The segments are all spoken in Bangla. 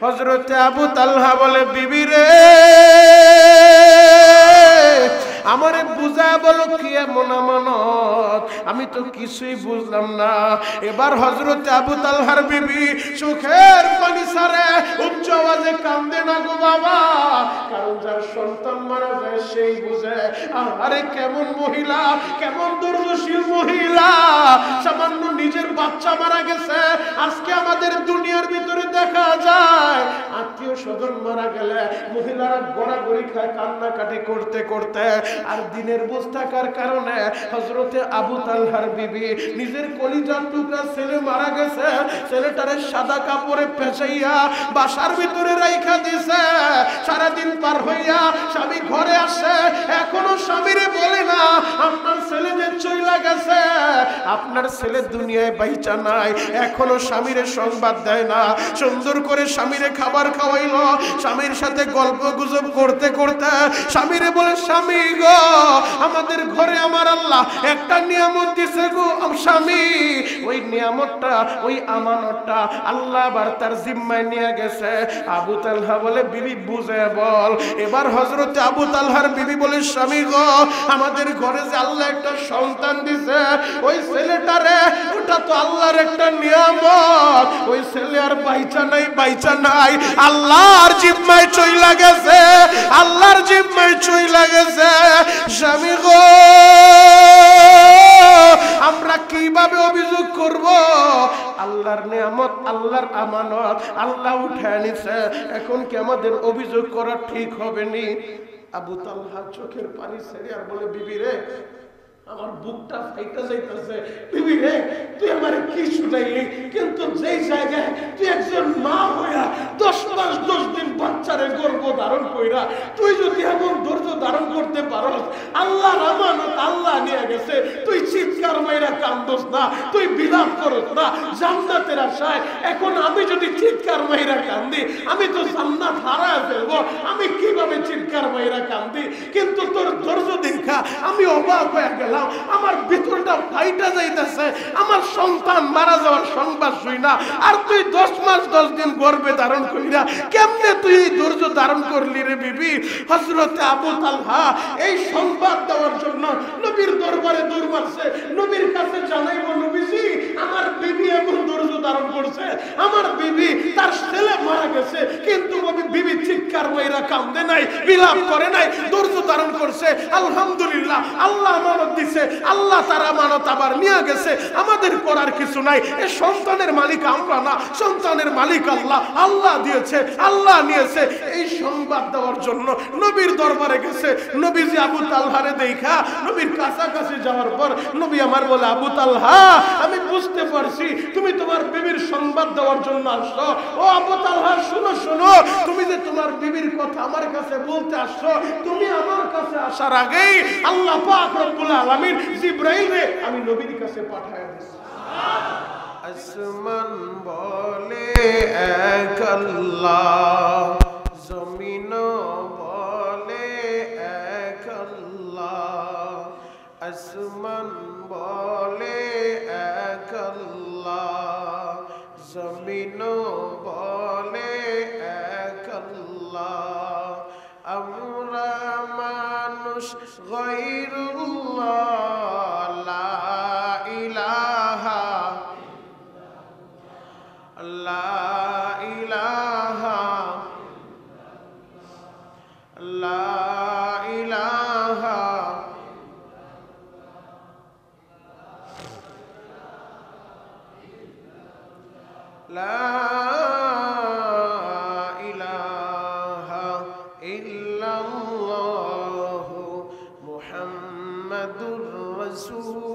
হযরতে আবু তালহা বলে বিবি রে আমারে বুঝা বলো কি এমন আমানত, আমি তো কিছুই বুঝলাম না। এবার হযরতে আবু তালহার বিবি চোখের পানি ছাড়ে উচ্চ আওয়াজে কান্দে না গো বাবা, কারণ যার সন্তান মারা যায় সেই বুঝে আরে কেমন মহিলা, কেমন ধৈর্যশীল মহিলা। সামান্য নিজের বাচ্চা মারা গেছে, আজকে আমাদের দুনিয়ার ভিতরে দেখা যায় আত্মীয় স্বজন মারা গেলে মহিলারা গড়াগড়ি খায় কান্নাকাটি করতে করতে। আর দিনের বুঝ থাকার কারণে হযরতে আবু তালহার বিবি নিজের কলিজার টুকরা ছেলে মারা গেছে, ছেলেটারে সাদা কাপড়ে পেঁচাইয়া বাসার ভিতরে রাইখা দিছে। সারাদিন পার হইয়া স্বামী ঘরে আসে, এখনো স্বামীরে বলে না আপনার ছেলে যে চইলা গেছে, আপনার ছেলে দুনিয়ায় বাইচা নাই। এখনো স্বামীরে সংবাদ দেয় না। সুন্দর করে স্বামীরে খাবার খাওয়াইলো, স্বামীর সাথে গল্প গুজব করতে করতে স্বামীরে বলে স্বামী গো আমাদের ঘরে আমার আল্লাহ একটা নিয়ামত দিছে গো স্বামী, ওই নিয়ামতটা ওই আমানতটা আল্লাহ আবার তার জিম্মায় নিয়ে গেছে। আবু তালহা বলে বিবি বুঝে বল। এবার হযরতে আবু তালহার বিবি বলে স্বামী গো আমাদের ঘরে যে আল্লাহ একটা সন্তান দিছে, ওই ছেলেটারে ওটা তো আল্লাহর একটা নিয়ামত, ওই ছেলে আর বাইচা নাই, বাইচা নাই, আল্লাহর জিম্মায় চইলা গেছে, আল্লাহর জিম্মায় চইলা গেছে। স্বামী গো আমরা কিভাবে অভিযোগ করব? আল্লাহর নিয়ামত, আল্লাহর আমানত আল্লাহ উঠায় নিছে, এখন কি আমাদের অভিযোগ করা ঠিক হবে নি? আবু তালহা চোখের পানি ছেড়ে আর বলে বিবি রে আমার বুকটা ফাইটা যাইতেছে, বিবি রে তুই আমারে কি শুনাইলি, কিন্তু যেই জায়গায় তুই একজন মা হইয়া 10 মাস 10 দিন বাচ্চারে গর্ভ ধারণ কইরা তুই যদি এমন ধৈর্য ধারণ করতে পারস, আল্লাহর আমানত আল্লাহ নিয়ে গেছে, তুই চিৎকার মাইরা কান্দস না, তুই বিলাপ করস না জান্নাতের আশায়। এখন আমি যদি চিৎকার মাইরা কান্দি আমি তো জান্নাত হারায় ফেলবো, আমি কিভাবে চিৎকার মাইরা কান্দি? কিন্তু তোর ধৈর্য দেখা আমি অবাক হয়ে গেলাম, আমার ভিতরটা ফাইটা যাইতেছে, আমার সন্তান মারা যাওয়ার সংবাদ শুই না, আর তুই 10 মাস 10 দিন গর্ভে ধারণ করিরা কেমনে তুই ধৈর্য ধারণ করলি রে বিবি? হযরতে আবু তালহা এই সংবাদ দেওয়ার জন্য নবীর দরবারে দৌড় মারছে, নবীর কাছে জানাইবো নবীজি আমার বিবি এমন ধৈর্য ধারণ করছে, আমার বিবি তার ছেলে মারা গেছে কিন্তু বিবি চিৎকার মাইরা কান্দে নাই, বিলাপ করে নাই, ধৈর্য ধারণ করছে। আলহামদুলিল্লাহ আল্লাহ আমানত দিছে, আল্লাহ তার আমানত আবার নিয়ে গেছে, আমাদের করার কিছু নাই। এই সন্তানের মালিক আমরা না, সন্তানের মালিক আল্লাহ, আল্লাহ দিয়েছে আল্লাহ নিয়েছে। এই সংবাদ দেওয়ার জন্য নবীর দরবারে গেছে। নবীজি আবু তালহারে দেখা নবীর কাছাকাছি যাওয়ার পর নবী আমার বলে আবু তালহা আমি বুঝতে পারছি তুমি তোমার বিবির সংবাদ দেওয়ার জন্য আসছো। ও আবু তালহা শুনো শুনো, তুমি যে তোমার বিবির কথা আমার কাছে বলতে আসছো, তুমি আমার কাছে আসার আগেই আল্লাহ পাক রব্বুল আলামিন জিবরাইলে আমি নবীর কাছে পাঠায় দিয়েছি। আসমান বলে এক আল্লাহ, জমিন বলে এক আল্লাহ, আসমান বলে এক আল্লাহ, জমিন বলে এক আল্লাহ, আমরা মানুষ গায়রুল্লাহ লা ইলাহা লা ইলাহা লা ইলাহা লা ইলাহা ইল্লাল্লাহু মুহাম্মাদুর রাসূলুল্লাহ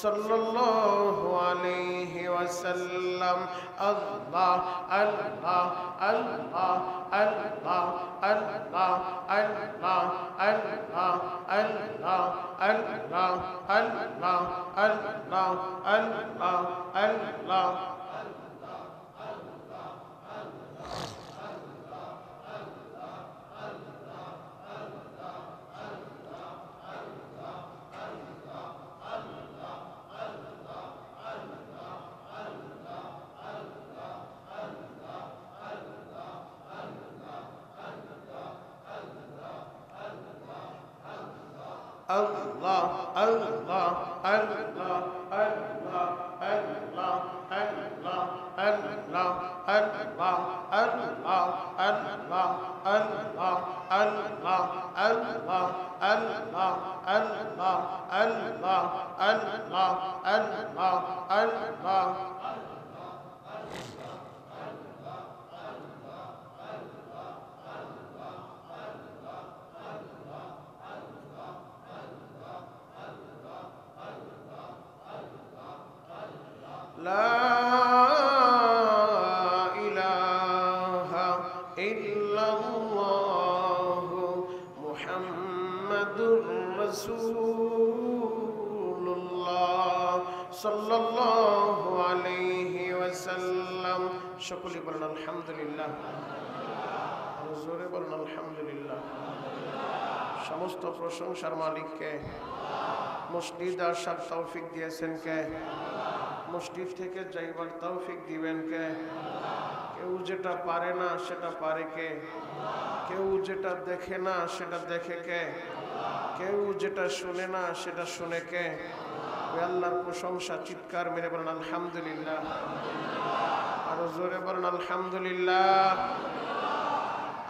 সাল্লাল্লাহু আলাইহি ওয়াসাল্লাম। আল্লাহ আল্লাহ আল্লাহ আল্লাহ আল্লাহ আল্লাহ আল্লাহ আল্লাহ আল্লাহ আল্লাহ আল্লাহ আল্লাহ আল্লাহ আল্লাহ আল্লাহ আল্লাহ আল্লাহ আল্লাহ আল্লাহ আল্লাহ আল্লাহ আল্লাহ আল্লাহ আল্লাহ আল্লাহ আল্লাহ আল্লাহ আল্লাহ আল্লাহ আল্লাহ আল্লাহ আল্লাহ لا إله إلا الله محمد رسول الله صلى الله عليه وسلم সকলে বলেন আলহামদুলিল্লাহ জোরে বলেন আলহামদুলিল্লাহ সমস্ত প্রশংসার মালিককে মসজিদ আসার তৌফিক দিয়েছেন কে মসজিদ থেকে যাইবার তৌফিক দিবেন কে কেউ যেটা পারে না সেটা পারে কে কেউ যেটা দেখে না সেটা দেখে কে কেউ যেটা শুনে না সেটা শুনে কে ওই আল্লাহর প্রশংসা চিৎকার মেরে বলেন আলহামদুলিল্লাহ আরো জোরে বলেন আলহামদুলিল্লাহ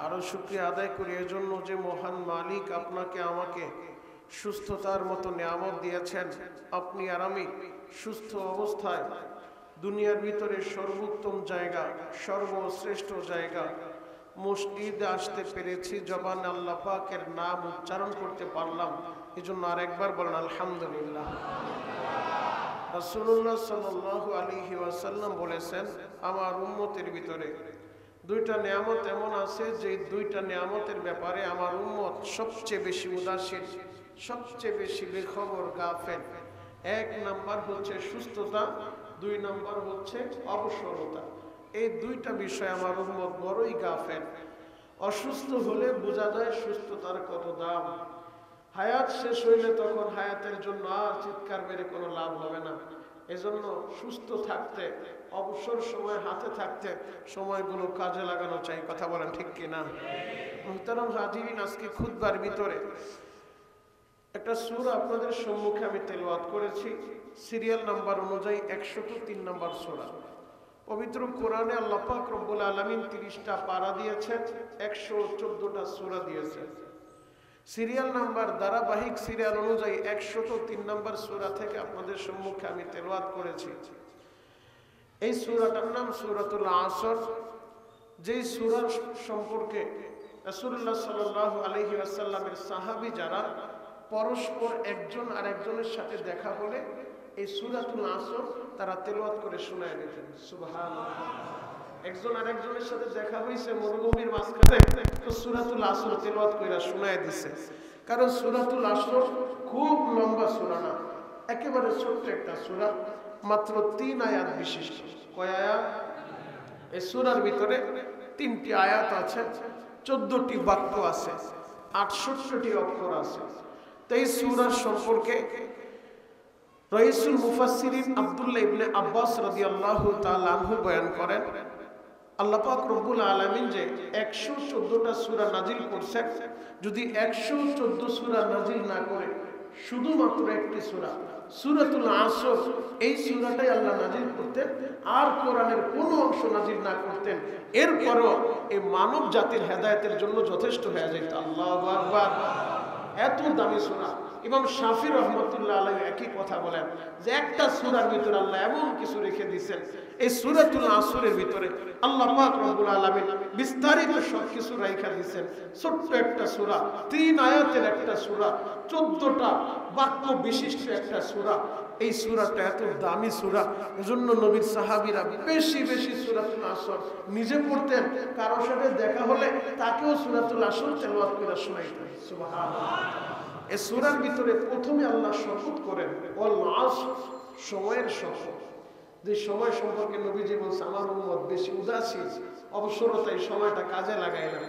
আরো শুকরিয়া আদায় করি এজন্য যে মহান মালিক আপনাকে আমাকে সুস্থতার মতো নিয়ামত দিয়েছেন আপনি আর আমি সুস্থ অবস্থায় দুনিয়ার ভিতরে সর্বোত্তম জায়গা সর্বশ্রেষ্ঠ জায়গা মসজিদে আসতে পেরেছি জবানে আল্লাহ পাকের নাম উচ্চারণ করতে পারলাম এজন্য আরেকবার বলেন আলহামদুলিল্লাহ রাসূলুল্লাহ সাল্লাল্লাহু আলাইহি ওয়াসাল্লাম বলেছেন আমার উম্মতের ভিতরে দুইটা নিয়ামত এমন আছে যে দুইটা নিয়ামতের ব্যাপারে আমার উম্মত সবচেয়ে বেশি উদাসীন সবচেয়ে বেশি বেখবর গাফেল এক নাম্বার হচ্ছে সুস্থতা দুই নাম্বার হচ্ছে অবসরতা এই দুইটা বিষয় আমার উম্মত বড়ই গাফেল অসুস্থ হলে বোঝা যায় সুস্থতার কত দাম হায়াত শেষ হইলে তখন হায়াতের জন্য আর চিৎকার মেরে কোনো লাভ হবে না এজন্য সুস্থ থাকতে অবসর সময় হাতে থাকতে সময়গুলো কাজে লাগানো চাই কথা বলেন ঠিক কিনা মুহতারাম হাজিরিন আজকে খুতবার ভিতরে একটা সূরা আপনাদের সম্মুখে আমি তেলাওয়াত করেছি সিরিয়াল নাম্বার অনুযায়ী 103 নম্বর সূরা পবিত্র কোরআনে আল্লাহ পাক রব্বুল আলামিন 30টা পারা দিয়েছেন 114টা সূরা দিয়েছেন সিরিয়াল নাম্বার ধারাবাহিক সিরিয়াল অনুযায়ী 103 নম্বর সূরা থেকে আপনাদের সম্মুখে আমি তেলাওয়াত করেছি এই সূরাটার নাম সূরাতুল আসর যেই সূরা সম্পর্কে রাসূলুল্লাহ সাল্লাল্লাহু আলাইহি ওয়াসাল্লামের সাহাবী যারা পরস্পর একজন আরেকজনের সাথে দেখা হলে এই সূরাতুল আসর তারা তেলাওয়াত করে শোনায় দিতেন সুবহানাল্লাহ একজন আরেকজনের সাথে দেখা হইছে মরুভূমির মাঝখানে তো সূরাতুল আসর তেলাওয়াত কইরা শোনায় দিছে কারণ সূরাতুল আসর খুব লম্বা সূরা না একেবারে ছোট্ট একটা সূরা মাত্র 3 আয়াত বিশিষ্ট কয় আয়াত এই সূরার ভিতরে 3টি আয়াত আছে 14টি বাক্য আছে 68টি অক্ষর আছে এই সূরার সম্পর্কে রাইসুল মুফাসসিরিন আব্দুল্লাহ ইবনে আব্বাস রাদিয়াল্লাহু তাআলা আনহু বয়ান করেন আল্লাহ পাক রব্বুল আলামিন যে 114টা সূরা নাজিল করেছেন যদি 114 সূরা নাজিল না করে শুধুমাত্র একটি সূরা সূরাতুল আসর এই সূরাটাই আল্লাহ নাজিল করতেন আর কোরআনের কোনো অংশ নাজিল না করতেন এরপরও এই মানব জাতির হেদায়েতের জন্য যথেষ্ট হয়ে যেত আল্লাহু আকবার এত দামি সূরা ইমাম শাফি রহমাতুল্লাহ আলাইহি একই কথা বলেন যে একটা সূরার ভিতরে আল্লাহ এমন কিছু রেখে দিয়েছেন এই সূরাতুল আসরের ভিতরে আল্লাহ পাক রব্বুল আলামিন বিস্তারিত সব কিছু রাখা দিয়েছেন ছোট্ট একটা সূরা 3 আয়াতের একটা সূরা 14টা বাক্য বিশিষ্ট একটা সূরা এই সূরাটা এত দামি সূরা এজন্য নবীর সাহাবীরা বেশি বেশি সূরাতুল আসর নিজে পড়তেন কারোর সাথে দেখা হলে তাকেও সূরাতুল আসর তেলাওয়াত করে শোনাইতেন সুবহানাল্লাহ এই সূরার ভিতরে প্রথমে আল্লাহ শপথ করেন ওয়াল আসর সময়ের শপথ যে সময় সম্পর্কে নবীজি বলেন আমার উম্মত বেশি উদাসীন অবসরতায় সময়টা কাজে লাগায় না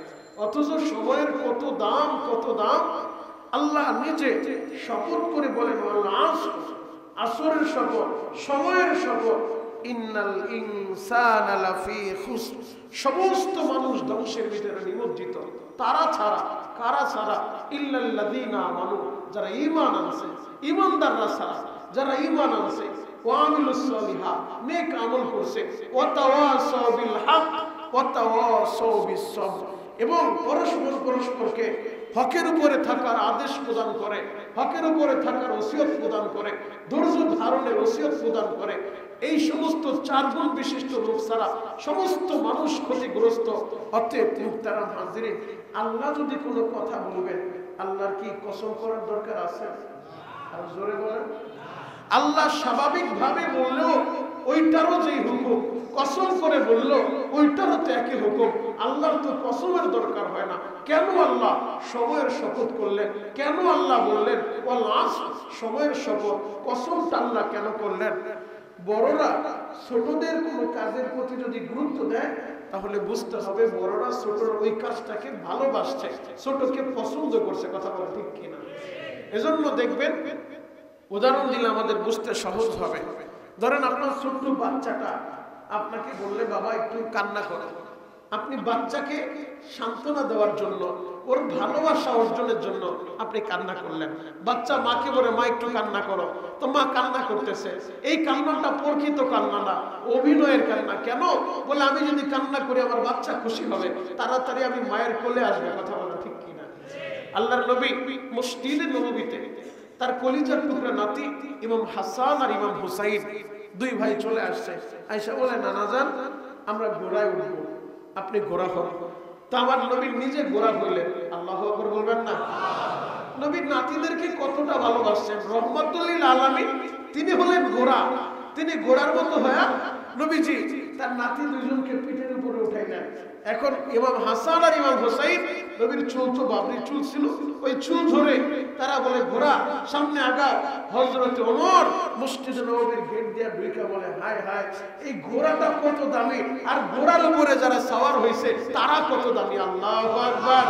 অথচ সময়ের কত দাম আল্লাহ নিজে শপথ করে বলেন ওয়াল আসর আসরের শপথ সময়ের শপথ ইন্নাল ইনসানা লাফি খুসর, সমস্ত মানুষ ধ্বংসের ভিতরে নিমজ্জিত, তারা ছাড়া, কারা ছাড়া? ইল্লাল্লাযীনা আমানু, যারা ঈমান আনছে, ঈমানদাররা ছাড়া, যারা ঈমান আনছে, ওয়া আমিলুস সালিহাত, নেক আমল করছে, ওয়া তাওয়াসাউ বিল হক ওয়া তাওয়াসাউ বিস সবর, এবং পরস্পরকে হকের উপরে থাকার আদেশ প্রদান করে, হকের উপরে থাকার ওসিয়ত প্রদান করে, ধৈর্য ধারণের ওসিয়ত প্রদান করে। এই সমস্ত 4 গুণ বিশিষ্ট লোক ছাড়া সমস্ত মানুষ ক্ষতিগ্রস্ত। অতএব মুহতারাম হাজিরিন, আল্লাহ যদি কোনো কথা বলবেন, আল্লাহর কি কসম করার দরকার আছে? আর জোরে বলেন। আল্লাহ স্বাভাবিকভাবে বললেও ওইটারও যেই হুকুম, কসম করে বললো ওইটারও তো একই হুকুম। আল্লাহর তো কসমের দরকার হয় না। কেন আল্লাহ সময়ের শপথ করলেন? কেন আল্লাহ বললেন ওয়াল আসর, সময়ের শপথ? কসমটা আল্লাহ কেন করলেন? বড়রা ছোটদের কোনো কাজের প্রতি যদি গুরুত্ব দেয়, তাহলে বুঝতে হবে বড়রা ছোটর ওই কাজটাকে ভালোবাসছে, ছোটকে পছন্দ করছে। কথা বলে ঠিক কিনা? এজন্য দেখবেন, উদাহরণ দিলে আমাদের বুঝতে সহজ হবে। ধরেন আপনার ছোট্ট বাচ্চাটা আপনাকে বললে বাবা একটু কান্না করো, আপনি বাচ্চাকে সান্ত্বনা দেওয়ার জন্য, ওর ভালোবাসা অর্জনের জন্য আপনি কান্না করলেন। বাচ্চা মাকে বলে মা একটু কান্না করো, তো মা কান্না করতেছে। এই কান্নাটা প্রকৃত কান্না না, অভিনয়ের কান্না। কেন? বলে আমি যদি কান্না করি আমার বাচ্চা খুশি হবে, তাড়াতাড়ি আমি মায়ের কোলে আসবে। কথা বলা ঠিক কিনা? আল্লাহর নবী মসজিদে নববীতে তার কলিজার টুকরা নাতি ইমাম হাসান আর ইমাম হুসাইন, 2 ভাই চলে আসছে। আয়েশা বলে নানাজান আমরা ঘোড়ায় উঠবো, আপনি ঘোড়া হন। তো আমার নবী নিজে ঘোড়া হইলেন। আল্লাহু আকবার বলবেন না? নবীর নাতিদেরকে কতটা ভালোবাসছেন, রহমাতুল লিল আলামিন। তিনি হলেন ঘোড়া, তিনি ঘোড়ার মতো হয়ে নবীজি তার নাতি 2জনকে পিঠের উপরে উঠাইলেন। এখন ইমাম হাসান আর ইমাম হুসাইন, নবীর চুল তো বাবরি চুল ছিল, ওই চুল ধরে তারা বলে ঘোড়া সামনে আগা। হযরতে ওমর মসজিদে নববীর গেট দিয়ে ঢুকে বলে হায় হায়, এই ঘোড়াটা কত দামি, আর ঘোড়ার উপরে যারা সওয়ার হয়েছে তারা কত দামি। আল্লাহু আকবার।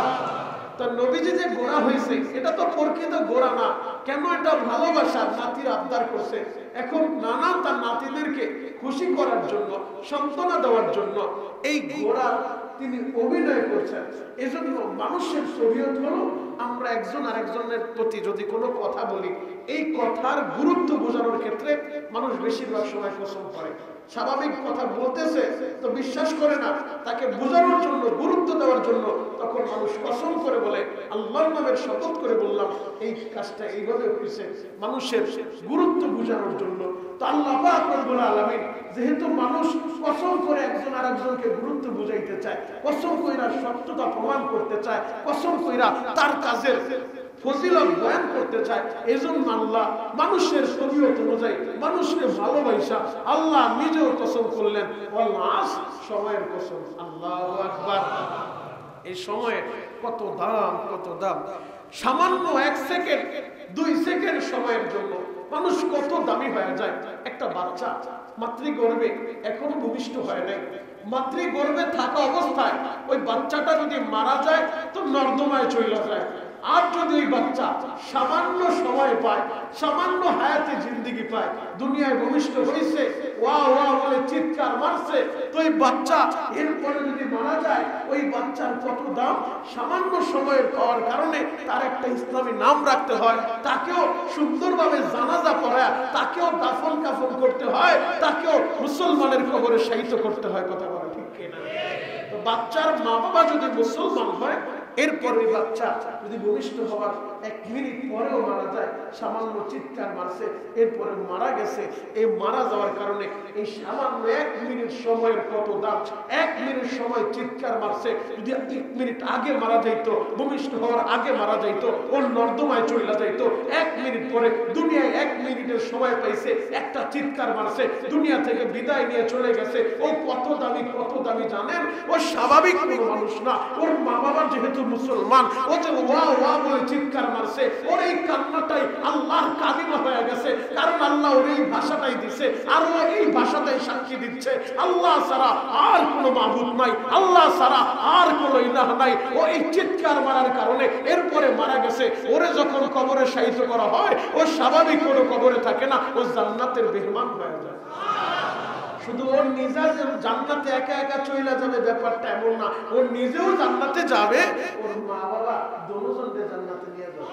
তার নবীজি যে ঘোড়া হয়েছে এটা তো প্রকৃত ঘোড়া না। কেন? এটা ভালোবাসা, নাতির আবদার করছে। এখন নানা তার নাতিদেরকে খুশি করার জন্য, সান্ত্বনা দেওয়ার জন্য এই ঘোড়া তিনি অভিনয় করছেন। এজন্য মানুষের শরীয়ত হলো আমরা একজন আরেকজনের প্রতি যদি কোনো কথা বলি, এই কথার গুরুত্ব বোঝানোর ক্ষেত্রে মানুষ বেশিরভাগ সময় কসম করে। স্বাভাবিক কথা বলতেছে তো বিশ্বাস করে না, তাকে বোঝানোর জন্য, গুরুত্ব দেওয়ার জন্য তখন মানুষ কসম করে বলে আল্লাহর নামের শপথ করে বললাম এই কাজটা এইভাবে হয়েছে, মানুষের গুরুত্ব বোঝানোর জন্য। তো আল্লাহ পাক রব্বুল আলামিন যেহেতু মানুষ কসম করে একজন আরেকজনকে গুরুত্ব বুঝাইতে চায়, কসম কইরা সত্যতা প্রমাণ করতে চায়, কসম কইরা তার কাজের ফজিলত বয়ান করতে চায়, এজন্য আল্লাহ মানুষের শরীয়ত অনুযায়ী মানুষকে ভালোবাসা আল্লাহ নিজেও কসম করলেন ওয়াল আসর, সময়ের কসম। আল্লাহু আকবার। এই সময়ের কত দাম, কত দাম। সামান্য 1 সেকেন্ড 2 সেকেন্ড সময়ের জন্য মানুষ কত দামি হয়ে যায়। একটা বাচ্চা মাতৃগর্ভে এখনো ভূমিষ্ঠ হয় নাই, মাতৃগর্ভে থাকা অবস্থায় ওই বাচ্চাটা যদি মারা যায় তো নর্দমায় চলে যায়। আর যদি ওই বাচ্চা সামান্য সময় পায়, সামান্য হায়াতে জিন্দেগি পায়, দুনিয়ায় ভূমিষ্ঠ হয়েছে, ওয়া ওয়া বলে চিৎকার মারছে, তো ওই বাচ্চা এরপরে যদি মারা যায়, ওই বাচ্চার কত দাম। সামান্য সময়ের পাওয়ার কারণে তার একটা ইসলামী নাম রাখতে হয়, তাকেও সুন্দরভাবে জানাজা পড়ায়, তাকেও দাফন কাফন করতে হয়, তাকেও মুসলমানের কবরে শায়িত করতে হয়। কথা বলা ঠিক কিনা? তো বাচ্চার মা বাবা যদি মুসলমান হয়, এরপর ওই বাচ্চা যদি ভূমিষ্ঠ হওয়ার 1 মিনিট পরেও মারা যায়, সামান্য চিৎকার মারছে, এরপরে মারা গেছে, এই মারা যাওয়ার কারণে এই সামান্য 1 মিনিট সময়ের কত দাম। 1 মিনিট সময় চিৎকার মারছে, যদি 1 মিনিট আগে মারা যাইতো, ভূমিষ্ঠ হওয়ার আগে মারা যাইতো, ওর নর্দমায় চলে যাইতো। 1 মিনিট পরে দুনিয়ায় 1 মিনিটের সময় পাইছে, একটা চিৎকার মারছে, দুনিয়া থেকে বিদায় নিয়ে চলে গেছে। ও কত দামি, কত দামি জানেন? ও স্বাভাবিক কোনো মানুষ না। ওর মা বাবা যেহেতু মুসলমান, ও যে ওয়া ওয়া বলে চিৎকার মারছে, ওর এই কান্নাটাই আল্লাহর কালিমা হয়ে গেছে। কারণ আল্লাহ ওর এই ভাষাটাই দিছে, আর ও এই ভাষাটাই সাক্ষী দিচ্ছে আল্লাহ ছাড়া আর কোনো মাবুদ নাই, আল্লাহ ছাড়া আর কোনো ইলাহ নাই। ও এই চিৎকার মারার কারণে এরপরে মারা গেছে। ওরে যখন কবরে শায়িত করা হয়, ও স্বাভাবিক কোনো কবরে থাকে না, ও জান্নাতের মেহমান হয়ে যায়। শুধু ওর নিজা যে জান্নাতে একা একা চলে যাবে ব্যাপারটা এমন না, ওর নিজেও জান্নাতে যাবে, ওর মা বাবা দুজনকে জান্নাতে নিয়ে যাবে।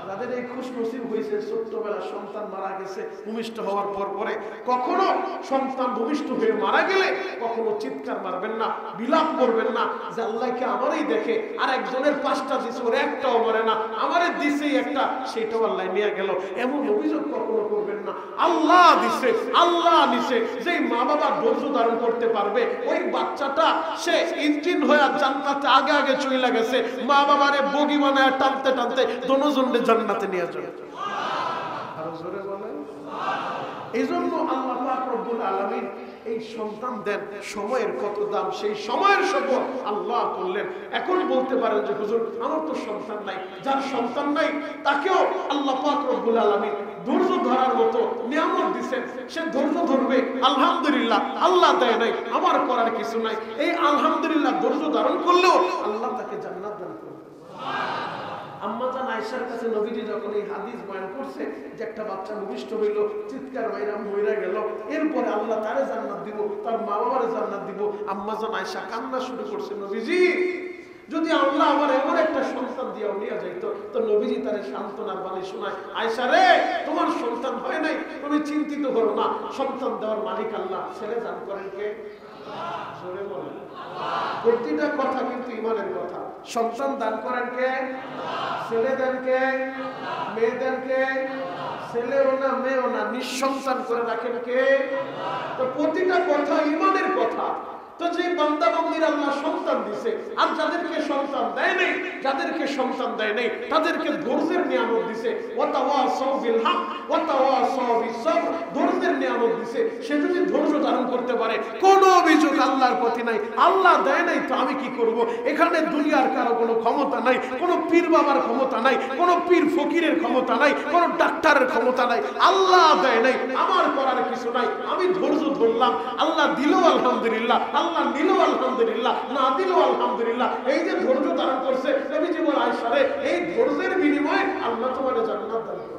যাদের এই খুশনসিব হয়েছে ছোট্টবেলা সন্তান মারা গেছে ভূমিষ্ঠ হওয়ার পর পরে, কখনো সন্তান ভূমিষ্ঠ হয়ে মারা গেলে কখনো চিৎকার মারবেন না, বিলাপ করবেন না যে আল্লাহকে আমারই দেখে আর একজনের 5টা দিছে ওর একটাও মরে না, আমারে দিছেই একটা সেটাও আল্লাহ নিয়ে গেল, এমন অভিযোগ কখনো করবেন না। আল্লাহ দিছে, আল্লাহ নিছে, যেই মা বাবা ধৈর্য ধারণ করতে পারবে ওই বাচ্চাটা সে ইঞ্জিন হয়ে জান্নাতে আগে আগে চলে গেছে, মা বাবারে বগি বানায় টানতে টানতে দুজনকে জান্নাতে নিয়ে যাবে। আরো জোরে বলেন। এইজন্য আল্লাহ পাক রব্বুল আলামিন এই সন্তান দেন, সময়ের কত দাম, সেই সময়ের শপথ আল্লাহ করলেন। এখন বলতে পারেন যে হুজুর আমার তো সন্তান নাই, যার সন্তান নাই তাকেও আল্লাহ পাক রব্বুল আলামিন ধৈর্য ধরার মতো নিয়ামত দিবেন, সে ধৈর্য ধরবে, আলহামদুলিল্লাহ আল্লাহ দেয় নাই আমার করার কিছু নাই, এই আলহামদুলিল্লাহ ধৈর্য ধারণ করলেও আল্লাহ তাকে জান্নাত দান করবে। আম্মা জান আয়েশার কাছে নবীজি যখন এই হাদিস বয়ান করছে যে একটা বাচ্চা ভূমিষ্ঠ হইল, চিৎকার মাইরা মইরা গেল, এরপরে আল্লাহ তারে জান্নাত দিব, তার মা বাবারে জান্নাত দিব, আম্মা জান আয়েশা কান্না শুরু করছে, নবীজি যদি আল্লাহ আমার এমন একটা সন্তান দিয়ে নিয়ে যাইতো, তো নবীজি তারে সান্ত্বনার বাণী শোনায়, আয়েশা রে তোমার সন্তান হয় নাই, তুমি চিন্তিত করো না, সন্তান দেওয়ার মালিক আল্লাহ, ছেলে দান করেন কে? জোরে বলেন। প্রতিটা কথা কিন্তু ইমানের কথা। সন্তান দান করেন কে? ছেলে দেন কে? মেয়ে দেন কে? ছেলেও না মেয়েও না, নিঃসন্তান করে রাখেন কে? তো প্রতিটা কথা ইমানের কথা। তো যে বান্দা বান্দির আল্লাহ সন্তান দিছে, আর যাদেরকে সন্তান দেয় নাই, যাদেরকে সন্তান দেয় নাই তাদেরকে ধৈর্যের নিয়ামত দিছে, ওয়াতাওয়াসাউ বিল হক ওয়াতাওয়াসাউ বিস সবর, ধৈর্যের নিয়ামত দিছে। সে যদি ধৈর্য ধারণ করতে পারে কোনো অভিযোগ আল্লাহর প্রতি নাই, আল্লাহ দেয় নাই তো আমি কি করব? এখানে দুনিয়ার কারো কোনো ক্ষমতা নাই, কোনো পীর বাবার ক্ষমতা নাই, কোনো পীর ফকিরের ক্ষমতা নাই, কোনো ডাক্তারের ক্ষমতা নাই, আল্লাহ দেয় নাই, আমার করার কিছু নাই, আমি ধৈর্য ধরলাম, আল্লাহ দিলো আলহামদুলিল্লাহ, আল্লাহ নিল আলহামদুলিল্লাহ, না দিল আলহামদুলিল্লাহ। এই যে ধৈর্য ধারণ করছে নবীজি বলেন আয়েশা রে এই ধৈর্যের বিনিময়ে আল্লাহ তোমাকে জান্নাত দান করবে।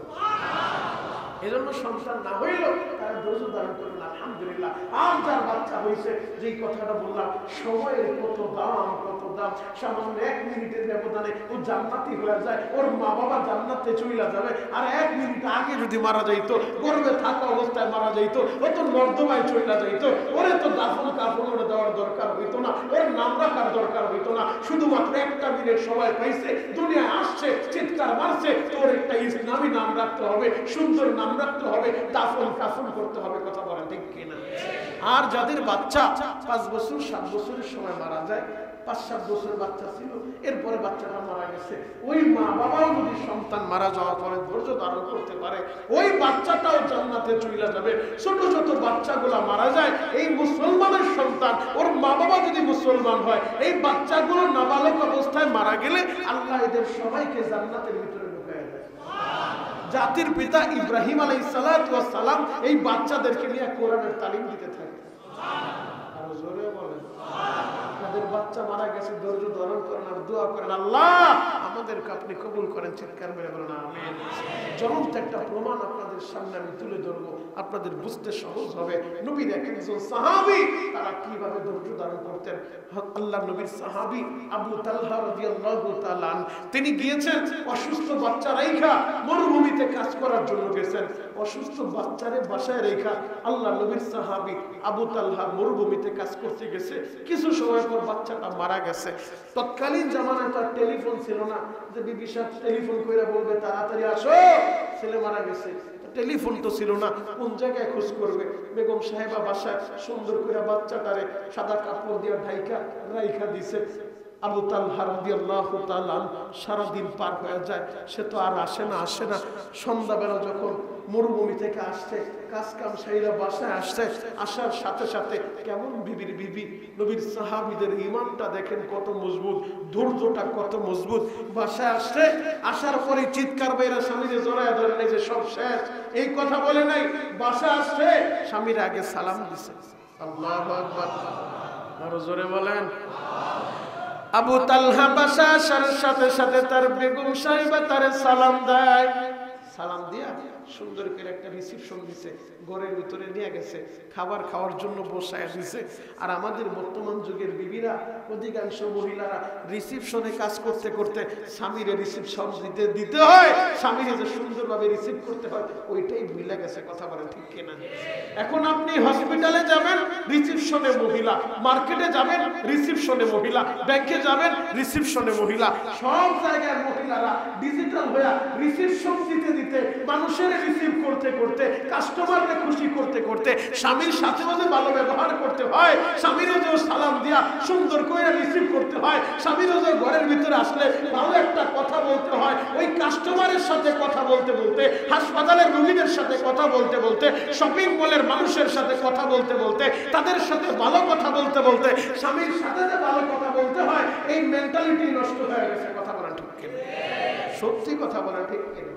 এজন্য সন্তান না হইলেও তারা ধৈর্য ধারণ করবেন আলহামদুলিল্লাহ। আর যার বাচ্চা হয়েছে, যেই কথাটা বললাম সময়ের কত দাম, কত দাম, সামান্য 1 মিনিটের ব্যবধানে ও জান্নাতি হয়ে যায়, ওর মা বাবা জান্নাতে চলে যাবে। আর 1 মিনিট আগে যদি মারা যাইতো, গর্ভে থাকা অবস্থায় মারা যাইতো, ও তো নর্দমায় চলে যাইতো, ওরে তো দাফন কাফন দেওয়ার দরকার হইতো না, ওর নাম রাখার দরকার হইতো না, শুধুমাত্র 1টা মিনিট সময় পাইছে, দুনিয়ায় আসছে, চিৎকার মারছে, তোর একটা ইসলামী নাম রাখতে হবে, সুন্দর নাম রাখতে হবে, দাফন কাফন করতে হবে। কথা বলেন ঠিক কিনা? আর যাদের বাচ্চা 5 বছর 7 বছরের সময় মারা যায়, 5-7 বছর বাচ্চা ছিল, এরপরে বাচ্চাটা মারা গেছে, ওই মা বাবাও যদি সন্তান মারা যাওয়ার পরে ধৈর্য ধারণ করতে পারে, ওই বাচ্চাটাও জান্নাতে চলে যাবে। ছোট ছোট বাচ্চাগুলা মারা যায়, এই মুসলমানের সন্তান, ওর মা বাবা যদি মুসলমান হয়, এই বাচ্চাগুলো নাবালক অবস্থায় মারা গেলে আল্লাহ এদের সবাইকে জান্নাতের ভিতরে ঢুকায় দেয়। জাতির পিতা ইব্রাহিম আলাইহিস সালাতু ওয়াস সালাম এই বাচ্চাদেরকে নিয়ে কোরআনের তালিম দিতে থাকে। আরো জোরে বলেন। আপনাদের বাচ্চা মারা গেছে, ধৈর্য ধারণ করেন আর দোয়া করেন আল্লাহ আমাদেরকে আপনি কবুল করেন। চিৎকার মেরে বলেন আমিন। জ্বলন্ত একটা প্রমাণ আপনাদের সামনে আমি তুলে ধরবো, আপনাদের বুঝতে সহজ হবে। নবীর একজন সাহাবী তারা কিভাবে ধৈর্য ধারণ করতেন। আল্লাহ নবীর সাহাবী আবু তালহা রাদিয়াল্লাহু তাআলা আন, তিনি গিয়েছেন অসুস্থ বাচ্চা রাইখা মরুভূমিতে কাজ করার জন্য গেছেন। অসুস্থ বাচ্চারে বাসায় রেখা আল্লাহ নবীর সাহাবী আবু তালহা মরুভূমিতে কাজ করতে গেছে। কিছু সময় পর বাচ্চাটা মারা গেছে। তৎকালীন জামানায় তার টেলিফোন ছিল না যে বিবি সাহেব টেলিফোন করে বলবে তাড়াতাড়ি আসো ছেলে মারা গেছে। টেলিফোন তো ছিল না, কোন জায়গায় খোঁজ করবে? বেগম সাহেবা বাসায় সুন্দর করে বাচ্চাটারে সাদা কাপড় দিয়ে ঢাইকা রাইখা দিছে। আবু তালহা রাদিয়াল্লাহু তাআলা সারাদিন পার হয়ে যায়, সে তো আর আসে না। সন্ধ্যাবেলা যখন মরুভূমি থেকে আসছে, কাজ কাম সাইরা বাসায় আসছে, আসার সাথে সাথে কেমন বিবি নবীর সাহাবীদের ঈমানটা দেখেন কত মজবুত, ধৈর্যটা কত মজবুত। বাসায় আসছে, আসার পরে চিৎকার বাইরা স্বামীরে জড়ায় ধরে নাই যে সব শেষ, এই কথা বলে নাই। বাসায় আসছে, স্বামীর আগে সালাম দিছে। আল্লাহু আকবার। আরো জোরে বলেন। আবু তালহা বাসা আসার সাথে সাথে তার বেগম সাহেবা তারে সালাম দেয়। সালাম দিয়া সুন্দর করে একটা রিসিপশন দিছে, ঘরের ভিতরে নিয়ে গেছে, খাবার খাওয়ার জন্য বসায় দিছে। আর আমাদের বর্তমান যুগের বিবিরা, অধিকাংশ মহিলারা রিসিপশনে কাজ করতে করতে স্বামীরে রিসিপশন দিতে হয়, স্বামীরে যে সুন্দরভাবে রিসিভ করতে হয় ওইটাই ভুলে গেছে। কথা বলেন ঠিক কিনা? এখন আপনি হসপিটালে যাবেন, রিসিপশনে মহিলা, মার্কেটে যাবেন, রিসিপশনে মহিলা, ব্যাংকে যাবেন, রিসিপশনে মহিলা, সব জায়গায় মহিলারা ডিজিটাল হয়ে রিসিপশন দিতে দিতে, মানুষের রিসিভ করতে করতে, কাস্টমারকে খুশি করতে করতে, স্বামীর সাথেও যে ভালো ব্যবহার করতে হয়, স্বামীরও যে সালাম দিয়া সুন্দর করে রিসিভ করতে হয়, স্বামীরও যে ঘরের ভিতরে আসলে ভালো একটা কথা বলতে হয়, ওই কাস্টমারের সাথে কথা বলতে বলতে, হাসপাতালের রোগীদের সাথে কথা বলতে বলতে, শপিং মলের মানুষের সাথে কথা বলতে বলতে, তাদের সাথে ভালো কথা বলতে বলতে, স্বামীর সাথে যে ভালো কথা বলতে হয়, এই মেন্টালিটি নষ্ট হয়ে গেছে। কথা বলেন ঠিক কিনা? সত্যি কথা বলেন ঠিক কিনা?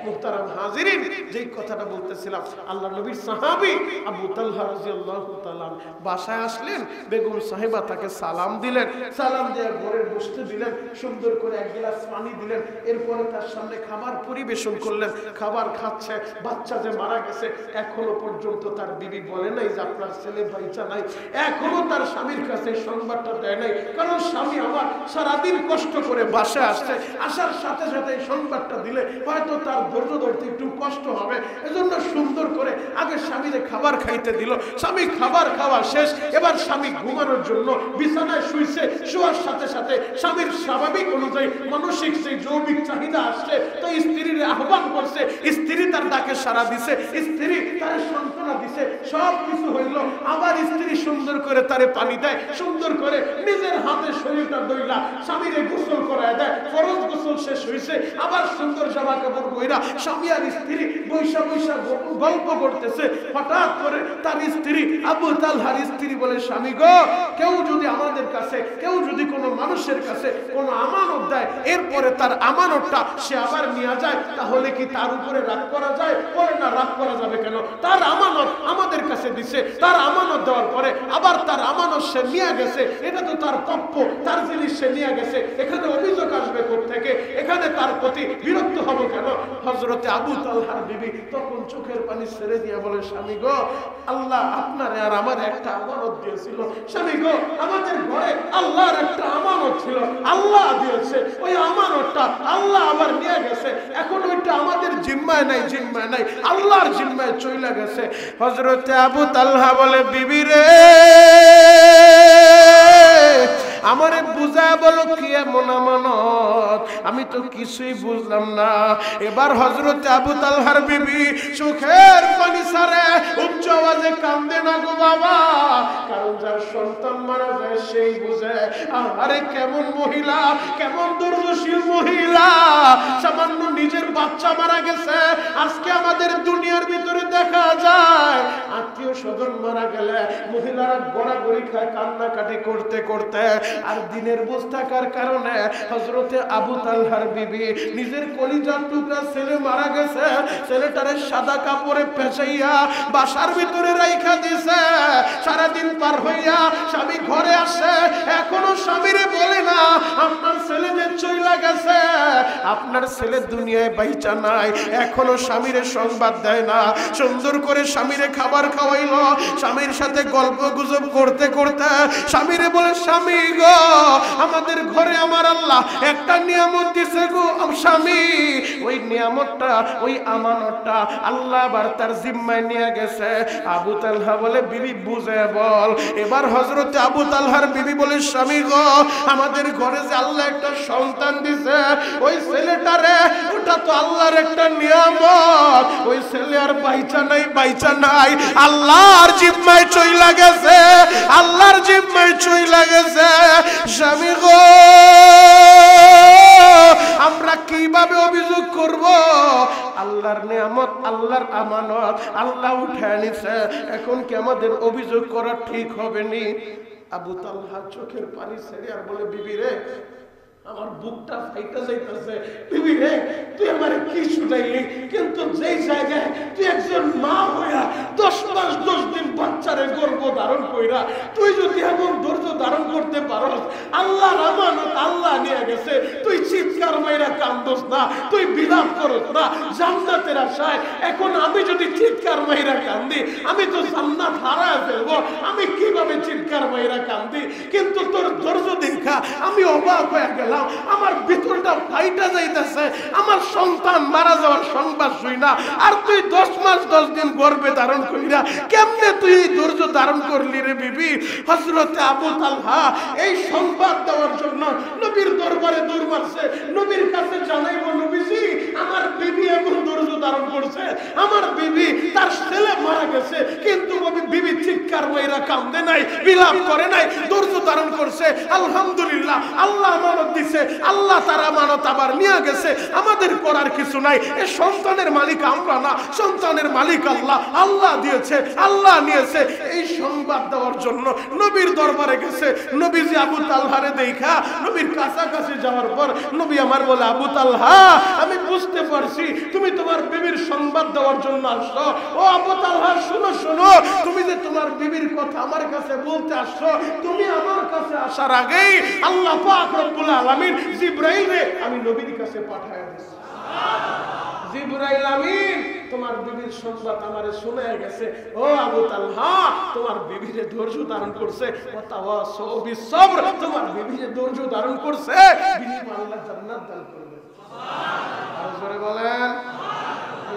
মুহতারাম হাজিরিন, যেই কথাটা বলতেছিলাম, আল্লাহ নবীর সাহাবী আবু তালহা রাদিয়াল্লাহু তাআলা বাসায় আসলেন, বেগম সাহেবা তাকে সালাম দিলেন, সালাম দিয়ে ঘরে বসতে দিলেন, সুন্দর করে এক গ্লাস পানি দিলেন, এরপরে তার সামনে খাবার পরিবেশন করলেন, খাবার খাচ্ছে। বাচ্চা যে মারা গেছে এখনো পর্যন্ত তার বিবি বলে নাই যে আপনার ছেলে বাইচা নাই, এখনো তার স্বামীর কাছে সংবাদটা দেয় নাই, কারণ স্বামী আমার সারাদিন কষ্ট করে বাসায় আসছে, আসার সাথে সাথে সংবাদটা দিলে হয়তো তার ধৈর্য ধরতে একটু কষ্ট হবে, এজন্য সুন্দর করে আগে স্বামীরে খাবার খাইতে দিল। স্বামী খাবার খাওয়া শেষ, এবার স্বামী ঘুমানোর জন্য বিছানায় শুইছে, শোয়ার সাথে সাথে স্বামীর স্বাভাবিক অনুযায়ী মানসিক সেই যৌবিক চাহিদা আসছে, তো স্ত্রীর আহ্বান করছে, স্ত্রী তার ডাকে সাড়া দিছে, স্ত্রী তার সান্ত্বনা দিছে, সব কিছু হইল। আবার স্ত্রী সুন্দর করে তারে পানি দেয়, সুন্দর করে নিজের হাতে শরীরটা দইলা স্বামীরে গোসল করায় দেয়, ফরজ গোসল শেষ হইছে, আবার সুন্দর জামা কাপড় পইরা স্বামী আর স্ত্রী বৈশা বৈশা গল্প করতেছে। হঠাৎ করে তার স্ত্রী আবু তালহার স্ত্রী বলে, স্বামী গো, কেউ যদি আমাদের কাছে, কেউ যদি কোনো মানুষের কাছে কোনো আমানত দেয়, এরপরে তার আমানতটা সে আবার নিয়ে যায়, তাহলে কি তার উপরে রাগ করা যায়? বলে না, রাগ করা যাবে কেন? তার আমানত আমাদের কাছে দিছে, তার আমানত দেওয়ার পরে আবার তার আমানত সে নিয়ে গেছে, এটা তো তার প্রাপ্য, তার জিনিস সে নিয়ে গেছে, এখানে অভিযোগ আসবে কোত্থেকে? এখানে তার প্রতি বিরক্ত হব কেন? হযরতে আবু তালহার বিবি তখন চোখের পানি ছেড়ে দিয়ে বলে, স্বামী গো, আল্লাহ আপনারে আর আমার একটা আমানত দিয়েছিল। স্বামী গো, আমাদের ঘরে আল্লাহর একটা আমানত ছিল, আল্লাহ দিয়েছে, ওই আমানতটা আল্লাহ আবার নিয়ে গেছে, এখন ওইটা আমাদের জিম্মায় নাই, জিম্মায় নাই, আল্লাহর জিম্মায় চলে গেছে। হযরতে আবু তালহা বলে, বিবি রে, আমারে বুঝা বলো কি এমন আমানত, আমি তো কিছুই বুঝলাম না। এবার হযরতে আবু তালহার বিবি চোখের পানি ছাড়ে, উচ্চ আওয়াজে কান্দে না গো বাবা, কারণ যার সন্তান মারা যায় সেই বুঝে। আরে কেমন মহিলা, কেমন দুর্দশীল মহিলা, সামান্য নিজের বাচ্চা মারা গেছে। আজকে আমাদের দুনিয়ার ভিতরে দেখা যায় আত্মীয় স্বজন মারা গেলে মহিলারা গড়াগড়ি খায় কান্নাকাটি করতে করতে, আর দিনের বোঝ থাকার কারণে হযরতে আবু তালহার বিবি নিজের কলিজার টুকরা ছেলে মারা গেছে, ছেলেটারে সাদা কাপড়ে পেঁচাইয়া বাসার ভিতরে রাইখা দিছে। সারাদিন পার হইয়া স্বামী ঘরে আসে, এখনো স্বামীরে বলে না আপনার ছেলে যে চইলা গেছে, আপনার ছেলে দুনিয়ায় বাইচা নাই, এখনো স্বামীরে সংবাদ দেয় না। সুন্দর করে স্বামীরে খাবার খাওয়াইলো, স্বামীর সাথে গল্প গুজব করতে করতে স্বামীরে বলে, স্বামী গো, আমাদের ঘরে আমার আল্লাহ একটা নিয়ামত দিছে গো স্বামী, ওই নিয়ামতটা, ওই আমানতটা আল্লাহ আবার তার জিম্মায় নিয়ে গেছে। আবু তালহা বলে, বিবি বুঝে বল। এবার হযরতে আবু তালহার বিবি বলে, স্বামী গো, আমাদের ঘরে যে আল্লাহ একটা সন্তান দিছে, ওই ছেলেটারে, ওটা তো আল্লাহর একটা নিয়ামত, ওই ছেলে আর বাইচা নাই, বাইচা নাই, আল্লাহর জিম্মায় চইলা গেছে, আল্লাহর জিম্মায় চইলা গেছে। স্বামী গো, আমরা কিভাবে অভিযোগ করব? আল্লাহর নিয়ামত, আল্লাহর আমানত আল্লাহ উঠায় নিছে, এখন কি আমাদের অভিযোগ করা ঠিক হবে নি? আবু তালহা চোখের পানি ছেড়ে আর বলে, বিবি রে, আমার বুকটা ফাইটা যাইতেছে। বিবি রে, তুই আমারে কি শুনাইলি, কিন্তু যেই জায়গায় তুই একজন মা হইয়া 10 মাস 10 দিন বাচ্চারে গর্ভ ধারণ কইরা তুই যদি এমন ধৈর্য ধারণ করতে পারস, আল্লাহর আমানত আল্লাহ নিয়ে গেছে, তুই চিৎকার মাইরা কান্দোস না, তুই বিলাপ করস না জান্নাতের আশায়। এখন আমি যদি চিৎকার মাইরা কান্দি, আমি তো জান্নাত হারায় ফেলবো। আমি কিভাবে চিৎকার মাইরা কান্দি, কিন্তু তোর ধৈর্য দেখা আমি অবাক হয়ে গেলাম। আমার ভিতরটা ফাইটা যাইতেছে। আমার সন্তান মারা যাওয়ার সংবাদ শুই না, আর তুই 10 মাস 10 দিন গর্ভে ধারণ করিরা কেমনে তুই এই ধৈর্য ধারণ করলি রে বিবি? হযরতে আবু তালহা এই সংবাদ দেওয়ার জন্য নবীর দরবারে দৌড় মারছে। নবীর কাছে জানাইবো, নবীজি আমার বিবি এমন ধৈর্য ধারণ করছে, আমার বিবি তার ছেলে মারা গেছে, কিন্তু বিবি চিৎকার মাইরা কান্দে নাই, বিলাপ করে নাই, ধৈর্য ধারণ করছে। আলহামদুলিল্লাহ, আল্লাহ আমানত দিছে, আল্লাহ তার আমানত আবার নিয়ে গেছে। আমাদের করার কিছু নাই। এই সন্তানের মালিক আমরা না, সন্তানের মালিক আল্লাহ। আল্লাহ দিয়েছে, আল্লাহ নিয়েছে। এই সংবাদ দেওয়ার জন্য নবীর দরবারে গেছে। নবীজি আবু তালহারে দেখা নবীর কাছাকাছি যাওয়ার পর নবী আমার বলে, আবু তালহা, আমি বুঝতে পারছি তুমি তোমার বিবির সংবাদ দেওয়ার জন্য আসছো। ও আবু তালহা, শুনো শুনো, তুমি যে তোমার বিবির কথা আমার কাছে বলতে আসছো, তুমি আমার কাছে আসার আগেই আল্লাহ পাক রব্বুল আলামিন জিবরাইলে আমি নবীর কাছে পাঠায় দিয়েছি। জিবরাইল আমিন তোমার বিবির সংবাদ আমারে শোনায় গেছে। ও আবু তালহা, তোমার বিবিরে ধৈর্য ধারণ করছে, ওয়াতাওয়াসাউ বিসবর, তোমার বিবিরে ধৈর্য ধারণ করছে, বিনিময়ে আল্লাহ জান্নাত দান করবে। সুবহানাল্লাহ। আর জোরে বলেন।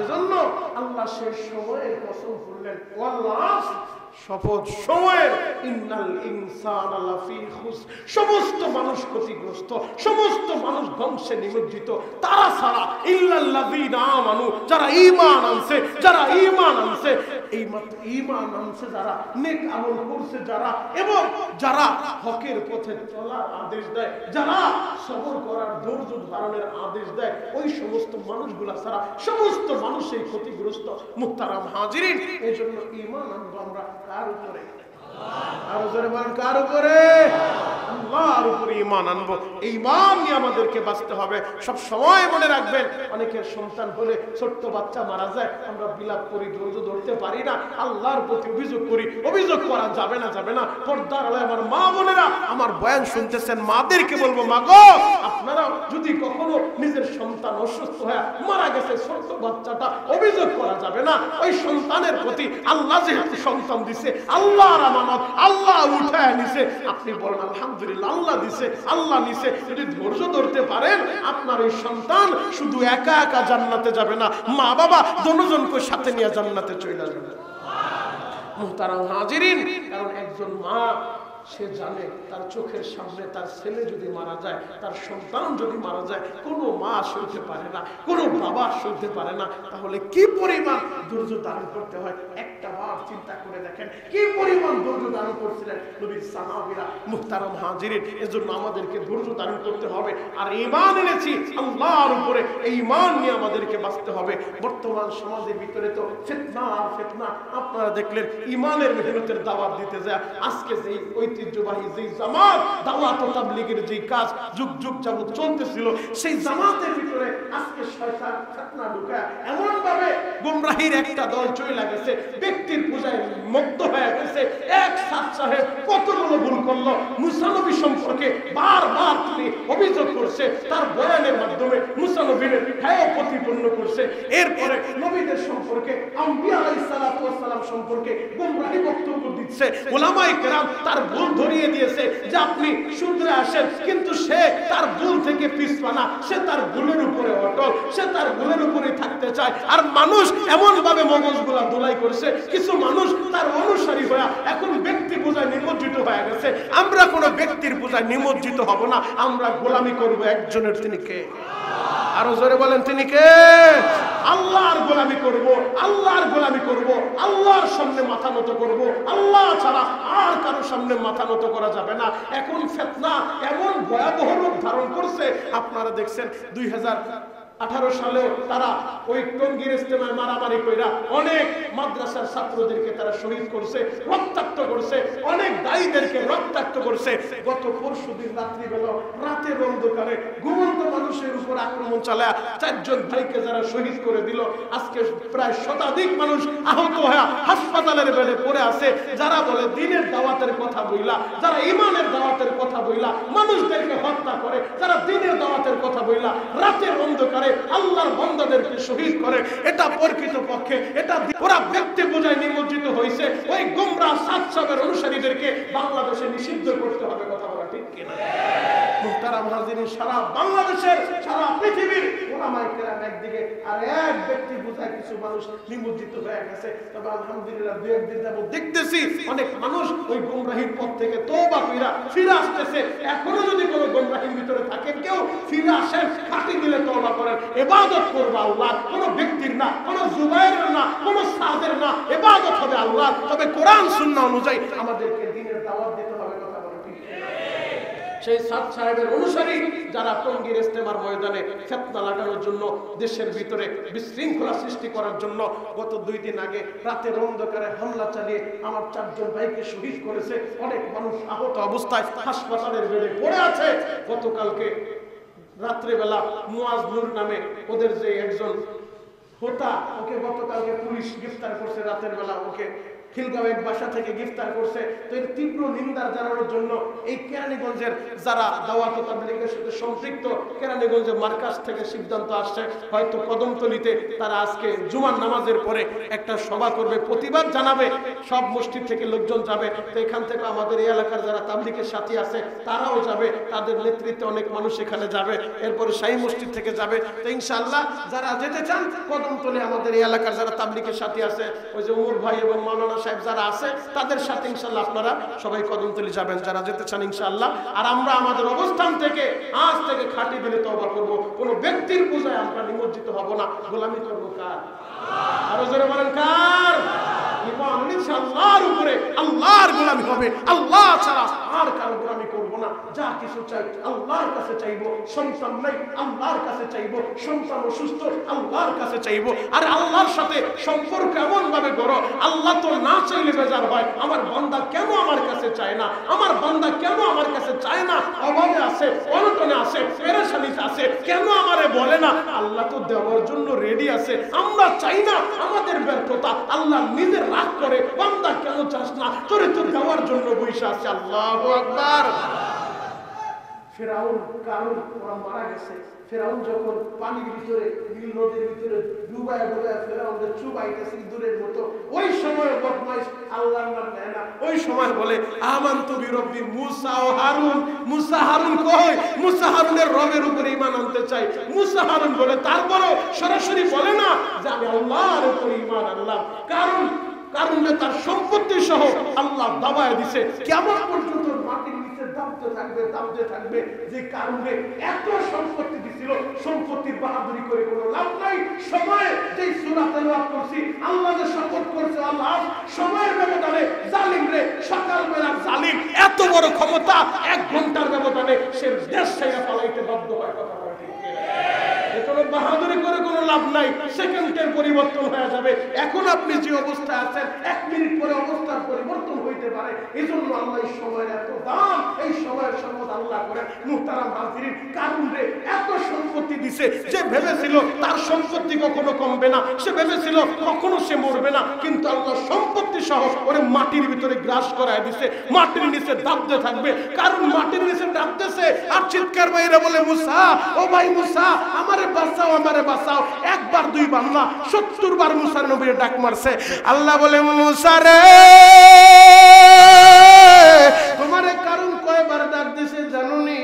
এজন্য আল্লাহ শেষ সময়ের কসম করলেন, ওয়াল্লাহ, শপথ সময়ের, ইন্নাল ইনসানা লাফি খুস, সমস্ত মানুষ ক্ষতিগ্রস্ত, সমস্ত মানুষ ধ্বংসে নিমজ্জিত, তারা ছাড়া ইল্লাল্লাযীনা আমানু, যারা ঈমান আনছে, যারা ঈমান আনছে, এই মাত্র ঈমান আনছে যারা, নেক আমল করছে যারা, এবং যারা হকের পথে চলার আদেশ দেয়, যারা সবর করার ধৈর্য ধারণের আদেশ দেয়, ওই সমস্ত মানুষগুলা ছাড়া সমস্ত মানুষ এই ক্ষতিগ্রস্ত। মুহতারাম হাজিরিন, এজন্য ঈমান আনবো আমরা কার উপরে? আর জোরে বলেন, কার উপরে? আল্লাহর উপরে ঈমান আনবো। এই ঈমান নিয়ে আমাদেরকে বাঁচতে হবে। সব সময় মনে রাখবেন, অনেকের সন্তান হলে ছোট্ট বাচ্চা মারা যায়, আমরা বিলাপ করি, ধৈর্য ধরতে পারি না, আল্লাহর প্রতি অভিযোগ করি। অভিযোগ করা যাবে না, যাবে না। পর্দার আড়ালে আমার মা বোনেরা, আমার বয়ান শুনতেছেন, মাদেরকে বলবো, মা গো, আপনারা যদি কখনো নিজের সন্তান অসুস্থ হয়ে মারা গেছে, ছোট্ট বাচ্চাটা, অভিযোগ করা যাবে না। ওই সন্তানের প্রতি আল্লাহ যেহেতু সন্তান দিছে, আল্লাহর আমানত, আল্লাহ উঠায় নিছে, আপনি বলেন আলহামদুলিল্লাহ, আল্লাহ দিছে, আল্লাহ নিছে। যদি ধৈর্য ধরতে পারেন, আপনার এই সন্তান শুধু একা একা জান্নাতে যাবে না, মা বাবা দুজনকে সাথে নিয়ে জান্নাতে চলে যাবে। মুহতারাম হাজিরিন, কারণ একজন মা সে জানে তার চোখের সামনে তার ছেলে যদি মারা যায়, তার সন্তান যদি মারা যায়, কোনো মা সইতে পারে না, কোনো বাবা সইতে পারে না। তাহলে কি পরিমাণ ধৈর্য ধারণ করতে হয় একটা বার চিন্তা করে দেখেন, কি পরিমাণ ধৈর্য ধারণ করছিলেন নবীর সাহাবীরা। মুহতারাম হাজিরিন, এজন্য আমাদেরকে ধৈর্য ধারণ করতে হবে। আর ঈমান এনেছি আল্লাহর উপরে, এই ঈমান নিয়ে আমাদেরকে বাঁচতে হবে। বর্তমান সমাজের ভিতরে তো ফিতনা আর ফিতনা। আপনারা দেখলেন ঈমানের মেহনতের দাওয়াত দিতে যায় আজকে যেই ঐতিহ্যবাহী যেই জামাত, দাওয়াত ও তাবলীগের যেই কাজ যুগ যুগ যাবত চলতেছিল, সেই জামাতের ভিতরে আজকে শয়তান ফিতনা ঢুকায় এমন ভাবে গোমরাহির একটা দল চলে গেছে, ব্যক্তির পূজায় মুগ্ধ হয়ে গেছে। এক সাত সাহেব কতগুলো ভুল করলো, মুসা নবী সম্পর্কে বারবার তিনি অভিযোগ করছে, তার বয়ানের মাধ্যমে মুসা নবীর হেয় প্রতিপন্ন করছে। এরপরে নবীদের সম্পর্কে, আম্বিয়া আলাইহিস সালাতু ওয়াস সালাম সম্পর্কে গোমরাহি বক্তব্য দিচ্ছে। উলামায়ে কেরাম তার ভুল ধরিয়ে দিয়েছে যে আপনি শুধরে আসেন, কিন্তু সে তার ভুল থেকে পিছপা না, সে তার ভুলের উপরে অটল, সে তার ভুলের উপরে থাকতে চায়। আর মানুষ এমন ভাবে মগজগুলা দোলাই করছে, কিছু মানুষ তার অনুসারী হয়ে এখন ব্যক্তি পূজায় নিমজ্জিত হয়ে গেছে। আমরা কোনো ব্যক্তির পূজায় নিমজ্জিত হব না, আমরা গোলামি করব একজনের, তিনি কে? আরো জোরে বলেন, তিনি কে? আল্লাহর গোলামি করব, আল্লাহর গোলামি করব, আল্লাহর সামনে মাথা নত করব। আল্লাহ ছাড়া আর কারো সামনে মাথা নত করা যাবে না। এখন ফিতনা এমন ভয়াবহ রূপ ধারণ করছে, আপনারা দেখছেন 18 সালে তারা ওই টঙ্গীর ইজতেমায় মারামারি কইরা অনেক মাদ্রাসার ছাত্রদেরকে তারা শহীদ করছে, রক্তাক্ত করছে, অনেক দায়ীদেরকে রক্তাক্ত করছে। গত পরশুদিন রাত্রিবেলা রাতের অন্ধকারে ঘুমন্ত মানুষের উপর আক্রমণ চালায় 4 জন ভাইকে যারা শহীদ করে দিল। আজকে প্রায় শতাধিক মানুষ আহত হয়ে হাসপাতালের বেডে পড়ে আছে। যারা বলে দিনের দাওয়াতের কথা বইলা, যারা ইমানের দাওয়াতের কথা বইলা মানুষদেরকে হত্যা করে, যারা দিনের দাওয়াতের কথা বইলা রাতের অন্ধকারে আল্লাহর বান্দাদেরকে শহীদ করে, এটা প্রকৃতপক্ষে এটা ওরা ব্যক্তি পূজায় নিমজ্জিত হয়েছে। ওই গোমরাহ সাতসাবের অনুসারীদেরকে বাংলাদেশে নিষিদ্ধ করতে হবে। কথা বলা ঠিক কিনা? মুহতারাম হাজিরিন, সারা বাংলাদেশের সারা পৃথিবীর ওলামায়ে কেরাম একদিকে, আর এক ব্যক্তি পূজায় কিছু মানুষ নিমজ্জিত হয়ে গেছে। তবে আলহামদুলিল্লাহ 2-1 দিন যাবত দেখতেছি অনেক মানুষ ওই গোমরাহির পথ থেকে তওবা কইরা ফিরে আসতেছে। এখনো যদি কোনো গোমরাহির ভিতরে থাকেন কেউ, ফিরে আসেন, খাঁটি দিলে তওবা করেন, ইবাদত করবে আল্লাহ, কোনো ব্যক্তির না, কোনো জুবাইরের না, কোনো সাদের না, ইবাদত হবে আল্লাহ। তবে কোরআন সুন্নাহ অনুযায়ী আমাদেরকে দ্বীনের দাওয়াত দিতে হবে। কথা বলে ঠিক সেই সাদ সাহেবের অনুসারী যারা টঙ্গীর ইজতেমার ময়দানে ফিতনা লাগানোর জন্য, দেশের ভিতরে বিশৃঙ্খলা সৃষ্টি করার জন্য গত 2 দিন আগে রাতের অন্ধকারে হামলা চালিয়ে আমার 4 জন ভাইকে শহীদ করেছে। অনেক মানুষ আহত অবস্থায় হাসপাতালের বেডে পড়ে আছে। গতকালকে রাত্রেবেলা মুয়াজ নূর নামে ওদের যে একজন হোতা, ওকে গতকালকে পুলিশ গ্রেফতার করছে। রাতের বেলা ওকে খিলগাঁওয়ের বাসা থেকে গ্রেফতার করছে। তো এর তীব্র নিন্দা জানানোর জন্য এই কেরানীগঞ্জের যারা দাওয়াত ও তাবলীগের সাথে সম্পৃক্ত কেরানীগঞ্জের মার্কাজ থেকে সিদ্ধান্ত আসছে, হয়তো কদমতলীতে তারা আজকে জুমার নামাজের পরে একটা সভা করবে, প্রতিবাদ জানাবে। সব মসজিদ থেকে লোকজন যাবে। তো এখান থেকে আমাদের এই এলাকার যারা তাবলীগের সাথী আছে তারাও যাবে, তাদের নেতৃত্বে অনেক মানুষ এখানে যাবে। এরপরে শাহী মসজিদ থেকে যাবে। তো ইনশাআল্লাহ যারা যেতে চান কদমতলী আমাদের এই এলাকার যারা তাবলীগের সাথী আছে, ওই যে উমর ভাই এবং মাওলানা সাহেব যারা আছে তাদের সাথে ইনশাআল্লাহ আপনারা সবাই কদমতলী যাবেন যারা যেতে চান ইনশাআল্লাহ। আর আমরা আমাদের অবস্থান থেকে আজ থেকে খাঁটি দিলে তওবা করব। কোনো ব্যক্তির পূজায় আমরা নিমজ্জিত হব না। গোলামি করব কার? আরো জোরে বলেন কার? ঈমান ইনশাআল্লাহর উপরে আল্লাহর গোলামি হবে। আল্লাহ ছাড়া আর কারো গোলামি করব না। যা কিছু চাই আল্লাহর কাছে চাইবো। সন্তান নাই আল্লাহর কাছে চাইবো, সন্তান অসুস্থ আল্লাহর কাছে চাইবো। আর আল্লাহর সাথে সম্পর্ক এমন ভাবে করো, আল্লাহ তো না চাইলে বেজার হয়। আমার বান্দা কেন আমার কাছে চায় না? আমার বান্দা কেন আমার কাছে চায় না? অভাবে আছে, অনটনে আছে, পেরেশানিতে আছে, কেন আমারে বলে না? আল্লাহ তো দেওয়ার জন্য রেডি আছে। আমরা চাই না, আমাদের ব্যর্থতা। আল্লাহ নিজে রাগ করে, বান্দা কেন চাস না? তোরে তো দেওয়ার জন্য বসে আছে। আল্লাহু আকবার। ফিরআউন কারুন ওরা মারা গেছে। ফিরআউন যখন পানির ভিতরে, নীল নদীর ভিতরে ডুবায় ডুবায় ফিরআউনকে চুবাইতেছে ইঁদুরের মতো, ওই সময় বদমাইশ আল্লাহর নাম নেয় না। ওই সময় বলে আমানতু বিরব্বি মুসা ও হারুন। মুসা হারুন কই? মুসা হারুনের রবের উপরে ঈমান আনতে চাই। মুসা হারুন বলে, তারপরও সরাসরি বলে না যে আমি আল্লাহর উপরে ঈমান আনলাম। কারণ তার সম্পত্তি সহ আল্লাহ দাবায় দিছে। কিয়ামত পর্যন্ত মাটির নিচে দাবতে থাকবে যে কারণে এত সম্পত্তি দিছিল। সম্পত্তির বাহাদুরি করে কোনো লাভ নাই। সময় যেই সূরা তেলাওয়াত করছি, আল্লাহ যে শপথ করছে, আল্লাহ সময়ের ব্যবধানে জালিম রে, সকালবেলা জালিম এত বড় ক্ষমতা 1 ঘন্টার ব্যবধানে সে দেশ ছেড়ে পালাইতে বাধ্য হয়। কথা বলে ঠিক কোনো বাহাদুরি করে কোনো লাভ নাই। সেকেন্ডের পরিবর্তন হয়ে যাবে। এখন আপনি যে অবস্থায় আছেন 1 মিনিট পরে অবস্থার পরিবর্তন হইতে পারে। এজন্য আল্লাহ এই সময়ের এত দাম, এই সময়ের সম্পদ আল্লাহ করেন। মুহতারাম হাজিরিন, কারুন রে এত সম্পত্তি দিছে যে ভেবেছিল তার সম্পত্তি কখনো কমবে না, সে ভেবেছিল কখনো সে মরবে না, কিন্তু আল্লাহ সম্পত্তি সহ ওরে মাটির ভিতরে গ্রাস করায় দিছে। মাটির নিচে দাবতে থাকবে। কারণ মাটির নিচে দাবতেছে আর চিৎকার বাইরে বলে, মুসা ও ভাই মুসা আমারে বাঁচাও, আমারে বাঁচাও। 1 বার 2 বার না, 70 বার মুসার নবীর ডাক মারছে। আল্লাহ বলে, মুসা রে তোমারে কারণ কয়বার ডাক দিছে জানোনি?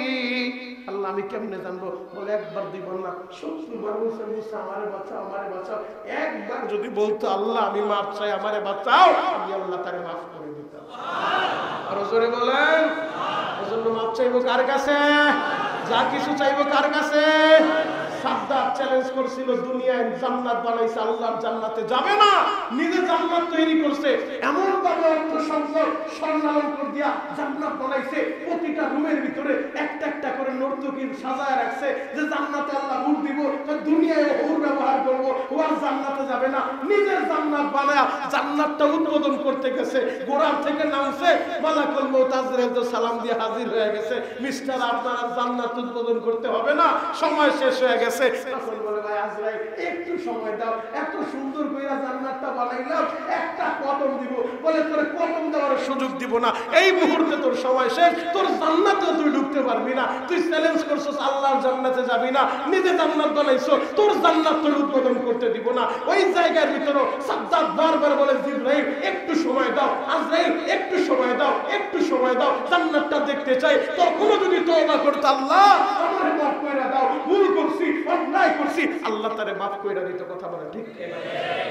আল্লাহ আমি কেমনে জানবো? বলে 1 বার 2 বার না, 70 বার মুসা মুসা আমারে বাঁচাও, আমারে বাঁচাও। 1 বার যদি বলতো আল্লাহ আমি মাফ চাই, আমারে বাঁচাও, আমি আল্লাহ তারে মাফ করে দিতাম। আর জোরে বলেন, এজন্য মাফ চাইবো কার কাছে? যা কিছু চাইবো কার কাছে? সাদ্দাত চ্যালেঞ্জ করছিল দুনিয়ায় জান্নাত বানাইছে, আল্লাহর জান্নাতে যাবে না, নিজে জান্নাত তৈরি করছে, এমন ভাবে অর্থ সম্পদ স্বর্ণালঙ্কার দিয়া জান্নাত বানাইছে, প্রতিটা রুমের ভিতরে একটা একটা করে নর্তকী সাজায় রাখছে যে জান্নাতে আল্লাহ হুর দিব, তো দুনিয়ায় হুর ব্যবহার করবো, ও আর জান্নাতে যাবে না, নিজের জান্নাত বানায়া জান্নাতটা উদ্বোধন করতে গেছে, গোড়ার থেকে নামছে, মালাকুল মউত আজরাইল তো সালাম দিয়ে হাজির হয়ে গেছে, মিস্টার আপনার জান্নাত উদ্বোধন করতে হবে না, সময় শেষ হয়ে গেছে। তখন বলে ভাই আজরাইল একটু সময় দাও, এত সুন্দর কইরা জান্নাতটা বানাইলাম, একটা কদম দিব, বলে তোর কদম দেওয়ার সুযোগ দিব না, এই মুহূর্তে তোর সময় শেষ, তোর জান্নাতে তুই ঢুকতে পারবি না, তুই চ্যালেঞ্জ করছস আল্লাহর জান্নাতে যাবি না, নিজে জান্নাত বানাইছো, তোর জান্নাত তোর উদ্বোধন করতে দিব না। ওই জায়গার ভিতরে সাদ্দাত বারবার বলে জিবরাইল একটু সময় দাও, আজরাইল একটু সময় দাও, একটু সময় দাও, জান্নাতটা দেখতে চাই। তখনও যদি তওবা করতে, আল্লাহ আমারে মাফ কইরা দাও, ভুল করছি, অন্যায় করছি, আল্লাহ তারে মাফ কইরা দিত। কথা বলে ঠিক কিনা?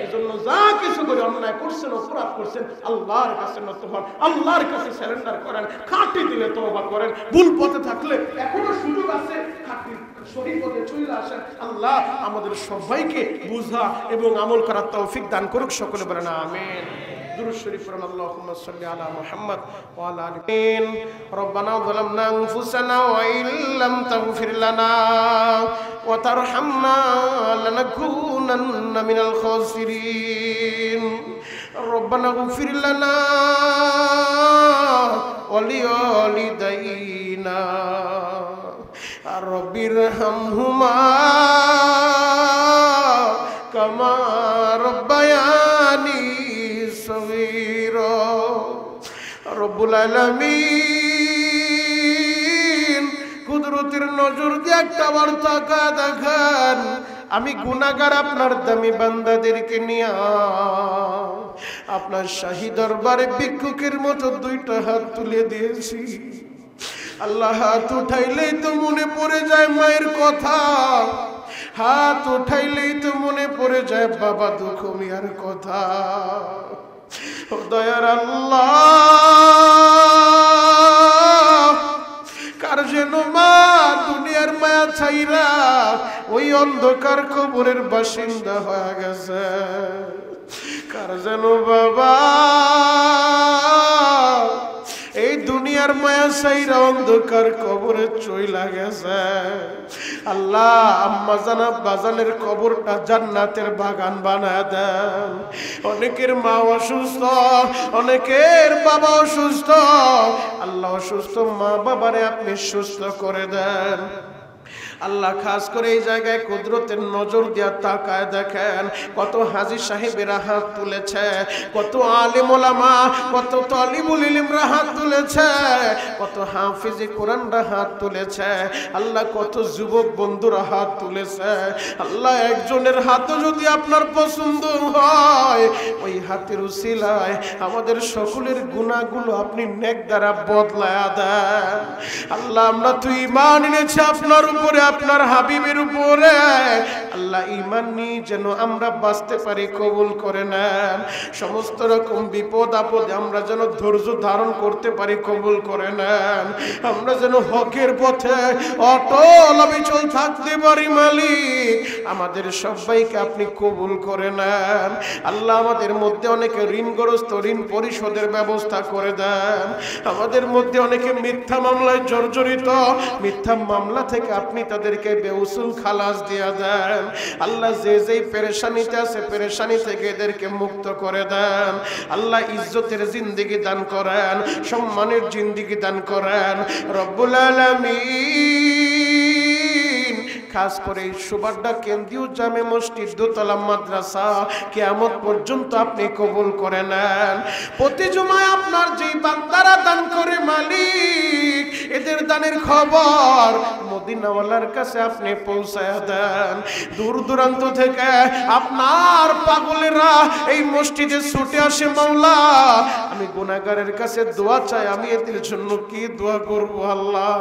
এজন্য যা কিছু করে অন্যায় করছেন, অপরাধ করছেন, আল্লাহর কাছে নত হন, আল্লাহর কাছে সারেন্ডার করেন, খাঁটি দিলে তওবা করেন, ভুল পথে থাকলে এখনো সুযোগ আছে, খাঁটি সহি পথে চলে আসেন। আল্লাহ আমাদের সবাইকে বুঝা এবং আমল করার তৌফিক দান করুক, সকলে বলেন আমিন। দুরূদ শরীফ পড়ুন, আল্লাহুম্মা সাল্লি আলা মুহাম্মদ ওয়া আলা আলি রব্বানা যালামনা আনফুসানা ওয়া ইল্লাম তাগফির লানা ওয়া তারহামনা লানাকুনান্না মিনাল খাসিরিন রব্বানা ইগফির লানা ওয়া লিওয়ালিদাইনা রব্বিরহামহুমা কামা রব্বায়ানি সগীরা। রব্বুল আলামিন কুদরতের নজর দিয়ে একটাবার তাকা দেখান, আমি গুনাহগার আপনার দামি বান্দাদেরকে নিয়ে আপনার শাহী দরবারে ভিক্ষুকের মতো দুইটা হাত তুলে দিয়েছি। আল্লাহ হাত উঠাইলেই তো মনে পড়ে যায় মায়ের কথা, হাত উঠাইলেই তো মনে পড়ে যায় বাবা দুঃখ মিয়ার কথা। দয়ার আল্লাহ, কার যেন মা দুনিয়ার মায়া ছাইরা ওই অন্ধকার কবরের বাসিন্দা হয়ে গেছে, কার যেন বাবা এই দুনিয়ার মায়া ছাইরা অন্ধকার কবরে চইলা গেছে। আল্লাহ আম্মা জানাব বাজানের কবরটা জান্নাতের বাগান বানায় দেন। অনেকের মা অসুস্থ, অনেকের বাবা অসুস্থ, আল্লাহ অসুস্থ মা বাবারে আপনি সুস্থ করে দেন। আল্লাহ খাস করে এই জায়গায় কুদরতের নজর দিয়া তাকায় দেখেন, কত হাজী সাহেবেরা হাত তুলেছে, কত আলেম ওলামা, কত তালিবুল ইলমরা হাত তুলেছে, কত হাফিজে কোরআনরা হাত তুলেছে, আল্লাহ কত যুবক বন্ধুরা হাত তুলেছে। আল্লাহ একজনের হাতও যদি আপনার পছন্দ হয়, ওই হাতের উসিলায় আমাদের সকলের গুনাহগুলো আপনি নেক দ্বারা বদলায়া দেন। আল্লাহ আমরা তো ঈমান এনেছি আপনার উপরে, আপনার হাবিবের উপরে। আল্লাহ ঈমান নিয়ে যেন আমরা বাঁচতে পারি, কবুল করে নেন। সমস্ত রকম বিপদ আপদে আমরা যেন ধৈর্য ধারণ করতে পারি, কবুল করে নেন। আমরা যেন হকের পথে অটল অবিচল থাকতে পারি মালিক, আমাদের সবাইকে আপনি কবুল করে নেন। আল্লাহ আমাদের মধ্যে অনেকে ঋণগ্রস্ত, ঋণ পরিশোধের ব্যবস্থা করে দেন। আমাদের মধ্যে অনেকে মিথ্যা মামলায় জর্জরিত, মিথ্যা মামলা থেকে আপনি তাদেরকে বেউসুল খালাস দিয়া দেন। আল্লাহ যে যেই পেরেশানিতে আছে পেরেশানি থেকে এদেরকে মুক্ত করে দেন। আল্লাহ ইজ্জতের জিন্দেগি দান করেন, সম্মানের জিন্দেগি দান করেন রব্বুল আলামিন। খাস করে সুবাড্ডা কেন্দ্রীয় জামে মসজিদ দোতলা মাদ্রাসা কিয়ামত পর্যন্ত আপনি কবুল করে নেন। প্রতি জুমায় আপনার যেই বান্দারা দান করে মালিক, এদের দানের খবর মদিনাওয়ালার কাছে আপনি পৌঁছায়া দেন। দূর দূরান্ত থেকে আপনার পাগলেরা এই মসজিদে ছুটে আসে। মাওলা আমি গুনাহগারের কাছে দোয়া চাই, আমি এদের জন্য কি দোয়া করব আল্লাহ?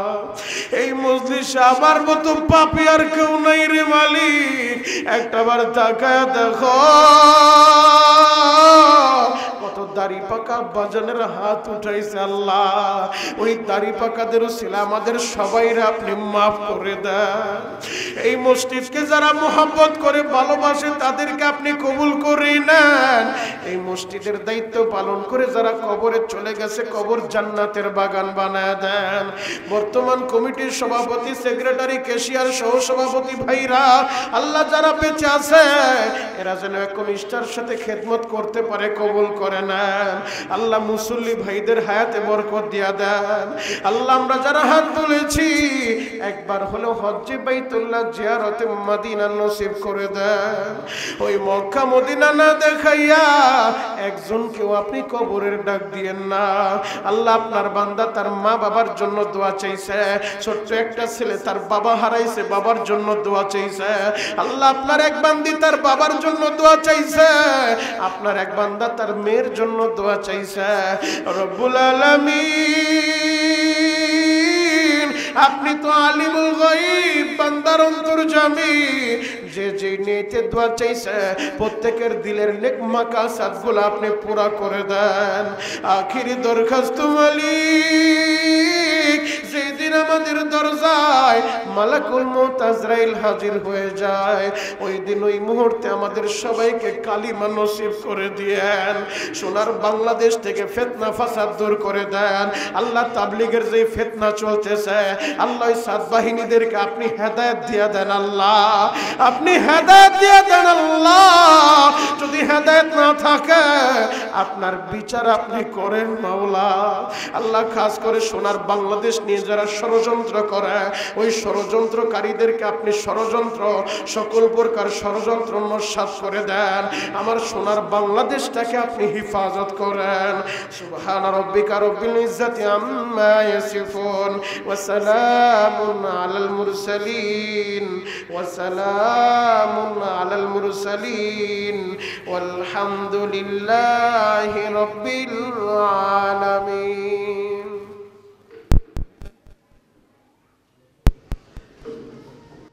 এই মজলিসে আমার মতো পাপী আর কেউ নাই রে মালিক, একটাবার তাকায়া দেখো কত দাড়ি পাকা বাজানের হাত উঠাইছে। আল্লাহ ওই দাড়ি পাকাদের ছিল আমাদের সবাইরা আপনি মাফ মাফ করে দেন। এই মসজিদকে যারা মোহাব্বত করে ভালোবাসে তাদেরকে আপনি কবুল করে নেন। এই মসজিদের দায়িত্ব পালন করে যারা কবরে চলে গেছে কবর জান্নাতের বাগান বানায় দেন। বর্তমান কমিটির সভাপতি, সেক্রেটারি, ক্যাশিয়ার, সহ সভাপতি ভাইরা আল্লাহ যারা বেঁচে আছে এরা যেন একনিষ্ঠার সাথে খেদমত করতে পারে, কবুল করে নেন। আল্লাহ মুসল্লি ভাইদের হায়াতে বরকত দিয়া দেন। আল্লাহ আমরা যারা হাত তুলেছি একবার হলেও হজ্জে বাইতুল্লাহ জিয়ারতে মদিনা নসিব করে দেন। ওই মক্কা মদিনা না দেখাইয়া একজনকেও আপনি কবরের ডাক দিয়েন না। আল্লাহ আপনার বান্দা তার মা বাবার জন্য দোয়া চাইছে, ছোট্ট একটা ছেলে তার বাবা হারাইছে, বাবার জন্য দোয়া চাইছে। আল্লাহ আপনার এক বান্দি তার বাবার জন্য দোয়া চাইছে, আপনার এক বান্দা তার মেয়ের জন্য দোয়া চাইছে। রব্বুল আলামিন আপনি তো আলিমুল গায়ব, বান্দার অন্তর্যামী। যে যে নিয়তে দোয়া চাইছে প্রত্যেকের দিলের নেক মাকাসাতগুলো আপনি পুরা করে দেন। আখিরি দরখাস্ত মালিক, যেদিন আমাদের দরজায় মালাকুল মউত আজরাইল হাজির হয়ে যায় ওই দিন ওই মুহূর্তে আমাদের সবাইকে কালিমা নসিব করে দিয়েন। সোনার বাংলাদেশ থেকে ফিতনা ফাসাদ দূর করে দেন। আল্লাহ তাবলীগের যে ফিতনা চলতেছে আল্লাহ সাত বাহিনীদেরকে আপনি হেদায়েত দিয়ে দেন। আল্লাহ আপনি হেদায়েত দিয়ে দেন। আল্লাহ যদি হেদায়েত না থাকে আপনার বিচার আপনি করেন মাওলা। আল্লাহ খাস করে সোনার বাংলাদেশ নিয়ে যারা ষড়যন্ত্র করে ওই ষড়যন্ত্রকারীদেরকে আপনি ষড়যন্ত্র সকল প্রকার ষড়যন্ত্র নস্যাৎ করে দেন। আমার সোনার বাংলাদেশটাকে আপনি হিফাজত করেন। সুবহান রাব্বিকা রব্বিল ইজ্জাতি আম্মা ইয়াসিফুন ওয়া সালামুন আলাল মুরসালিন ওয়া সালামুন আলাল মুরসালিন ওয়ালহামদুলিল্লাহি রাব্বিল আলামিন।